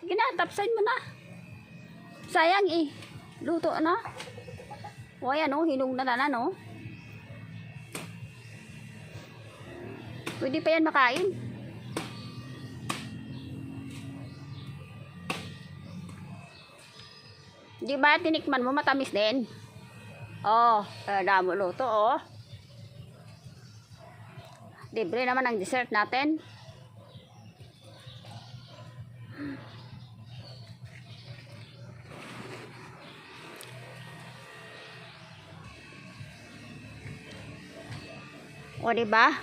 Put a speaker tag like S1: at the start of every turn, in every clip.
S1: Ginatapsan mo na. Sayang eh. Luto na. O ayan o, hinog na na no. Pwede pa yan makain. Di ba tinikman mo matamis din? Oh, damo luto oh. Libre naman ang dessert natin. O diba?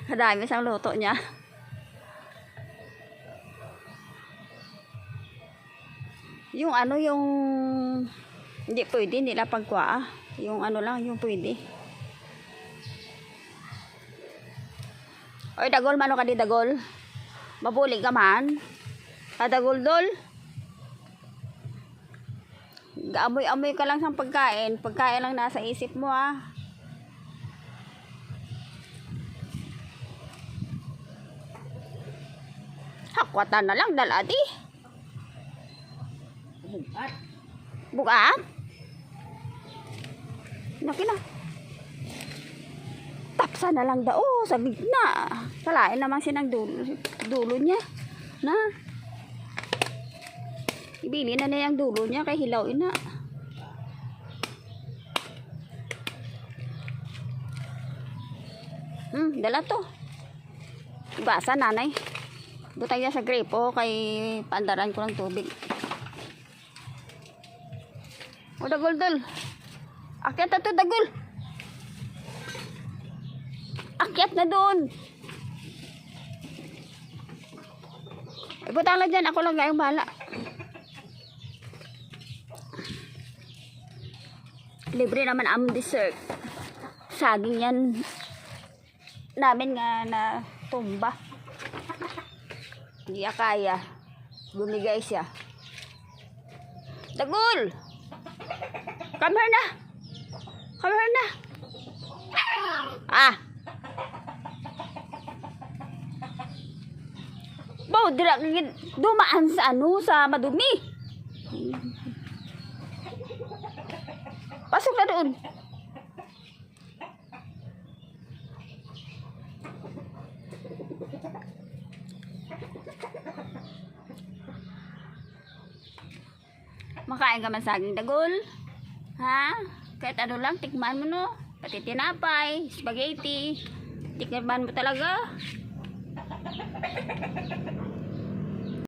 S1: Kadami sang luto niya. Yung ano yung hindi pwede nila pagkuha. Yung ano lang yung pwede. Oy dagol mano ka di dagol. Mabulig ka man. Dagol dol. Gaamoy-amoy ka lang sa pagkain. Pagkain lang nasa isip mo ah. Hakwatan na lang daladi. Bugat. Bugat? Nakina. Tapsa na lang daw sa gitna. Salain naman sinang dulo niya. Na. Ibili na niya ang dulo niya kay hilawin na. Dala to. Basa nanay. Butay niya sa gripo kay paandaran ko ng tubig. O dagol dol. Akyat na to dagol. Akyat na doon. Ibutang lang dyan. Ako lang ngayong bahala. Libre naman ang dessert. Saging yan namin nga na tumba. Hindi kaya. Bumigay siya. Dagol! Come here na! Come here na! Ah! Baw, dumaan sa ano, sa madumi. Pasok na doon. Makain ka man saging dagol? Ha? Kahit ano lang, tikman mo no? Pati tinapay, spaghetti. Tikman mo talaga.